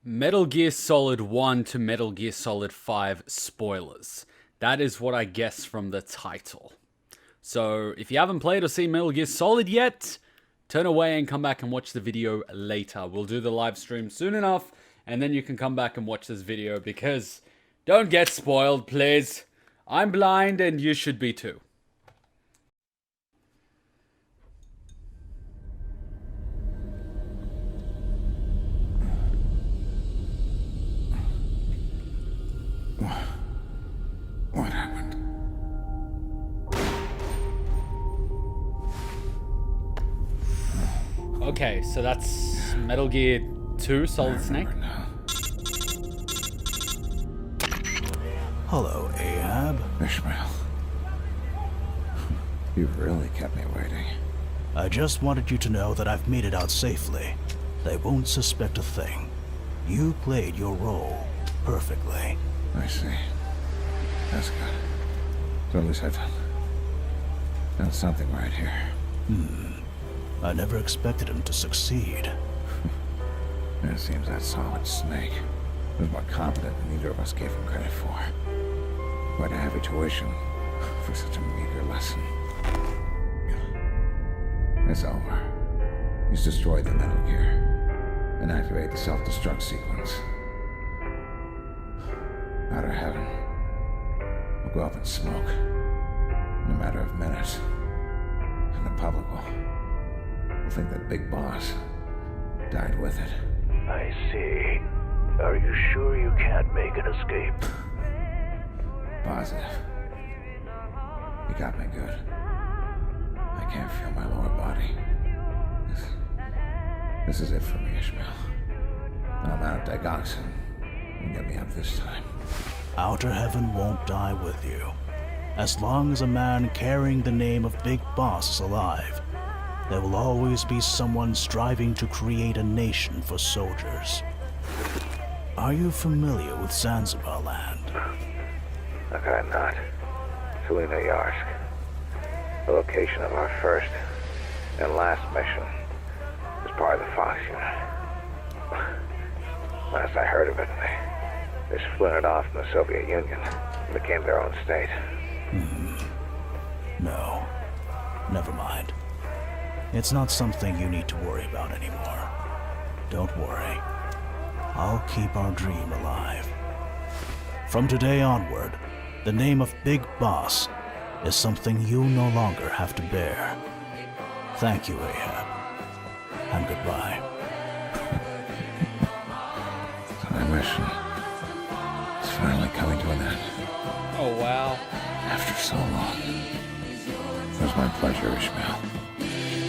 Metal Gear Solid 1 to Metal Gear Solid 5 spoilers. That is what I guess from the title. So if you haven't played or seen Metal Gear Solid yet, turn away and come back and watch the video later. We'll do the live stream soon enough, and then you can come back and watch this video because don't get spoiled, please. I'm blind and you should be too. What happened? Okay, so that's Metal Gear 2 Solid Snake. Now. Hello, Ahab. Ishmael. You've really kept me waiting. I just wanted you to know that I've made it out safely. They won't suspect a thing. You played your role perfectly. I see. That's good. So at least I've done something right here. I never expected him to succeed. It seems that Solid Snake was more competent than either of us gave him credit for. Quite a heavy tuition for such a meager lesson. It's over. He's destroyed the Metal Gear and activated the self-destruct sequence. Out of heaven. We'll go up in smoke in a matter of minutes. And the public will think that Big Boss died with it. I see. Are you sure you can't make an escape? Positive. You got me good. I can't feel my lower body. This is it for me, Ishmael. I'm out of digoxin. You get me up this time. Outer Heaven won't die with you. As long as a man carrying the name of Big Boss is alive, there will always be someone striving to create a nation for soldiers. Are you familiar with Zanzibar land? Okay, I'm not. Selina Yarsk. The location of our first and last mission is part of the Fox unit. Last I heard of it, they splintered off from the Soviet Union and became their own state. No. Never mind. It's not something you need to worry about anymore. Don't worry. I'll keep our dream alive. From today onward, the name of Big Boss is something you no longer have to bear. Thank you, Ahab. And goodbye. My mission is finally coming to an end. Oh wow. After so long. It was my pleasure, Ishmael.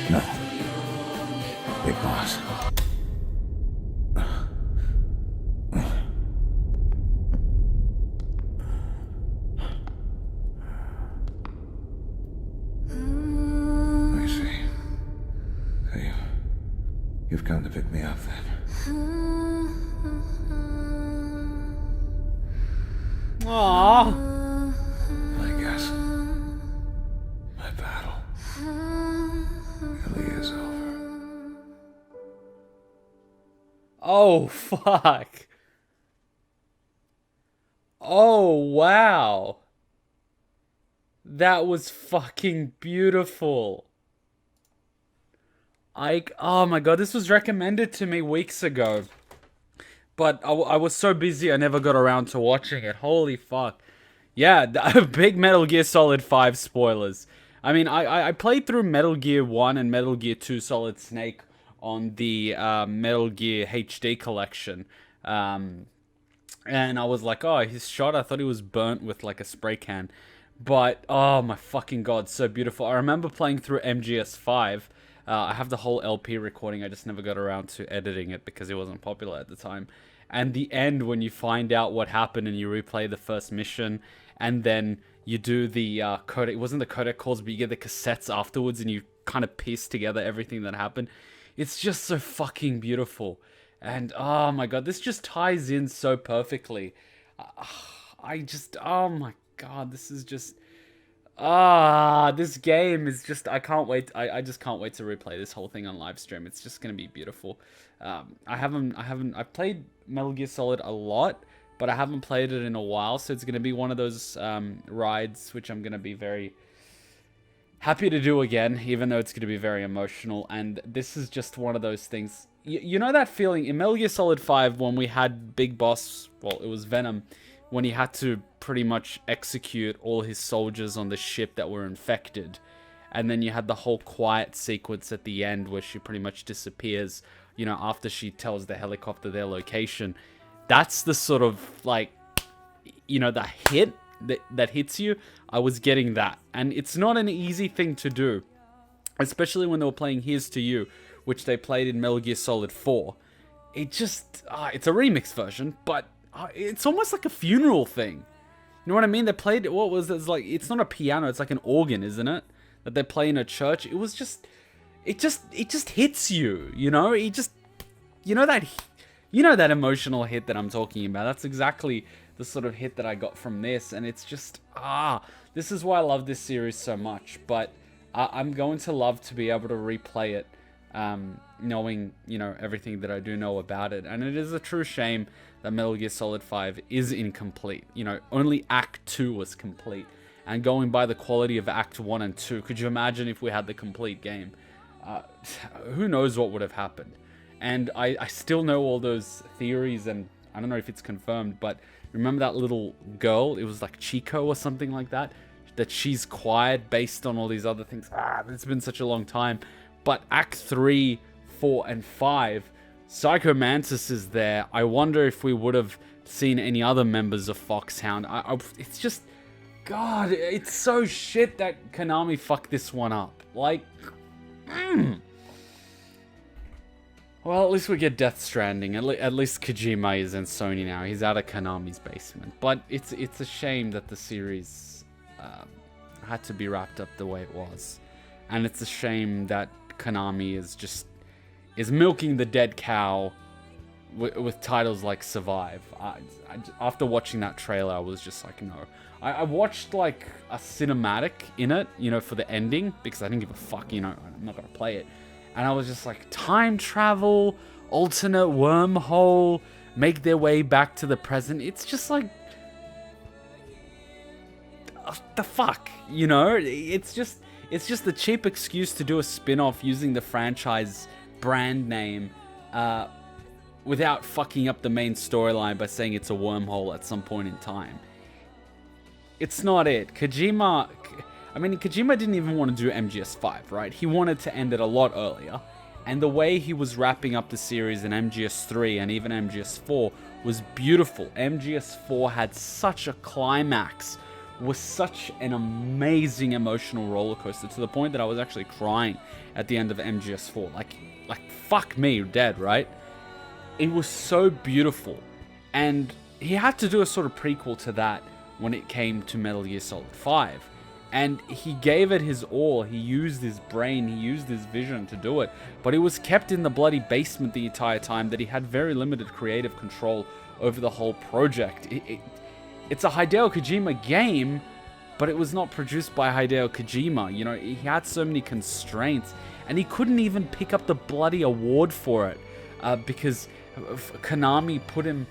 No. Big Boss. I see. So you've come to pick me up then. Aww. I guess my battle really is over. Oh fuck. Oh wow. That was fucking beautiful. Oh my god, this was recommended to me weeks ago. But I was so busy I never got around to watching it. Holy fuck. Yeah, big Metal Gear Solid 5 spoilers. I mean, I played through Metal Gear 1 and Metal Gear 2 Solid Snake on the Metal Gear HD collection. And I was like, oh, he's shot. I thought he was burnt with like a spray can. But, oh my fucking god, so beautiful. I remember playing through MGS5. I have the whole LP recording. I just never got around to editing it because it wasn't popular at the time. And the end, when you find out what happened and you replay the first mission, and then you do the codec. It wasn't the codec calls, but you get the cassettes afterwards, and you kind of piece together everything that happened. It's just so fucking beautiful. And oh my god, this just ties in so perfectly. Oh my god, this is just, this game is just, I can't wait. I just can't wait to replay this whole thing on live stream. It's just going to be beautiful. I've played Metal Gear Solid a lot, but I haven't played it in a while, so it's going to be one of those rides which I'm going to be very happy to do again, even though it's going to be very emotional. And this is just one of those things. You know that feeling in Metal Gear Solid 5 when we had Big Boss, well, it was Venom, when he had to pretty much execute all his soldiers on the ship that were infected. And then you had the whole quiet sequence at the end where she pretty much disappears, you know, after she tells the helicopter their location. That's the sort of, like, you know, the hit that hits you. I was getting that. And it's not an easy thing to do, especially when they were playing Here's to You, which they played in Metal Gear Solid 4. It just, it's a remix version, but it's almost like a funeral thing. You know what I mean? They played, what was it? It's like, it's not a piano, it's like an organ, isn't it? That they play in a church. It was just, it just hits you, you know? It just, you know that emotional hit that I'm talking about. That's exactly the sort of hit that I got from this, and it's just, this is why I love this series so much. But I'm going to love to be able to replay it, knowing, you know, everything that I do know about it. And it is a true shame that Metal Gear Solid 5 is incomplete. You know, only Act 2 was complete. And going by the quality of Act 1 and 2, could you imagine if we had the complete game? Who knows what would have happened? And I still know all those theories, and I don't know if it's confirmed, but remember that little girl? It was like Chico or something like that? That she's quiet based on all these other things. It's been such a long time. But Act 3, 4, and 5, Psycho Mantis is there. I wonder if we would have seen any other members of Foxhound. It's just... God, it's so shit that Konami fucked this one up. Like, Well, at least we get Death Stranding. At least Kojima is in Sony now. He's out of Konami's basement. But it's a shame that the series had to be wrapped up the way it was. And it's a shame that Konami is milking the dead cow with titles like Survive. After watching that trailer, I was just like, no. I watched like a cinematic in it, you know, for the ending, because I didn't give a fuck, you know, I'm not gonna play it. And I was just like, time travel, alternate wormhole, make their way back to the present. It's just like, the fuck, you know? It's just the cheap excuse to do a spin-off using the franchise brand name, without fucking up the main storyline by saying it's a wormhole at some point in time. It's not it. Kojima didn't even want to do MGS5, right? He wanted to end it a lot earlier. And the way he was wrapping up the series in MGS3 and even MGS4 was beautiful. MGS4 had such a climax, was such an amazing emotional roller coaster, to the point that I was actually crying at the end of MGS4. Like fuck me, dead, right? It was so beautiful. And he had to do a sort of prequel to that when it came to Metal Gear Solid 5. And he gave it his all. He used his brain, he used his vision to do it. But he was kept in the bloody basement the entire time, that he had very limited creative control over the whole project. It's a Hideo Kojima game, but it was not produced by Hideo Kojima. You know, he had so many constraints, and he couldn't even pick up the bloody award for it, because Konami put him,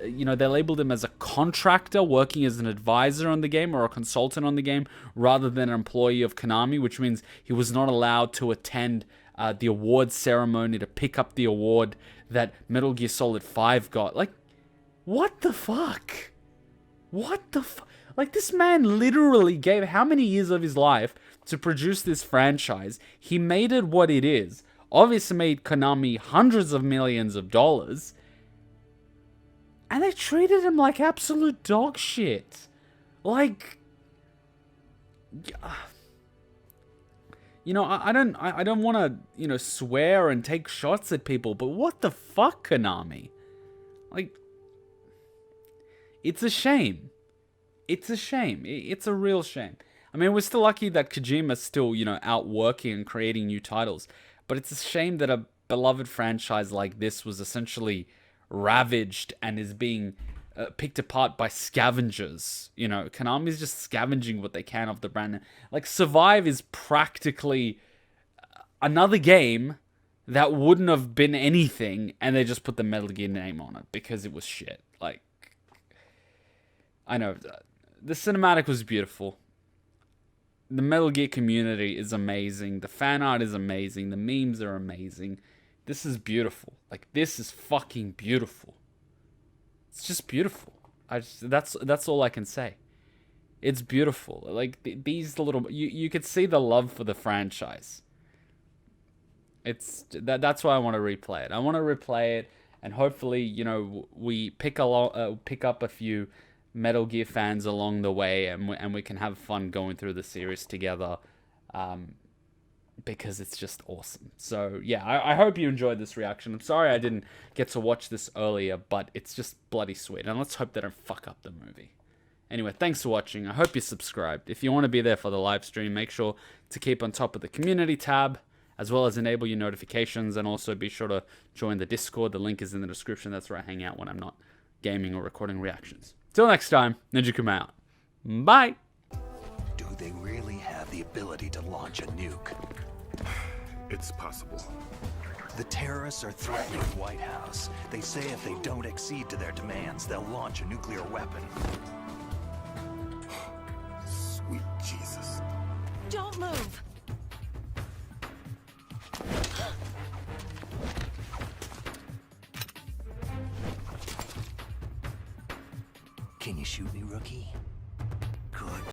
you know, they labeled him as a contractor working as an advisor on the game or a consultant on the game rather than an employee of Konami, which means he was not allowed to attend the award ceremony to pick up the award that Metal Gear Solid 5 got. Like, what the fuck? What the fuck? Like, this man literally gave how many years of his life to produce this franchise? He made it what it is. Obviously made Konami hundreds of millions of dollars. And they treated him like absolute dog shit. Like, you know, I don't want to, you know, swear and take shots at people, but what the fuck, Konami? Like, it's a shame. It's a shame. It's a real shame. I mean, we're still lucky that Kojima's still, you know, out working and creating new titles, but it's a shame that a beloved franchise like this was essentially ravaged and is being picked apart by scavengers. You know, Konami's just scavenging what they can of the brand. Like, Survive is practically another game that wouldn't have been anything, and they just put the Metal Gear name on it because it was shit. Like, I know, the cinematic was beautiful. The Metal Gear community is amazing. The fan art is amazing. The memes are amazing. This is beautiful. Like, this is fucking beautiful. It's just beautiful. That's all I can say. It's beautiful. Like, these little... You could see the love for the franchise. That's why I want to replay it. I want to replay it, and hopefully, you know, we pick up a few Metal Gear fans along the way, and we can have fun going through the series together, because it's just awesome. So yeah, I hope you enjoyed this reaction. I'm sorry I didn't get to watch this earlier, but it's just bloody sweet, and let's hope they don't fuck up the movie. Anyway, thanks for watching. I hope you subscribed. If you want to be there for the live stream, make sure to keep on top of the community tab, as well as enable your notifications, and also be sure to join the Discord. The link is in the description. That's where I hang out when I'm not gaming or recording reactions. Till next time, NinjaKuma out. Bye! Do they really have the ability to launch a nuke? It's possible. The terrorists are threatening the White House. They say if they don't accede to their demands, they'll launch a nuclear weapon. Sweet Jesus. Don't move! Can you shoot me, rookie?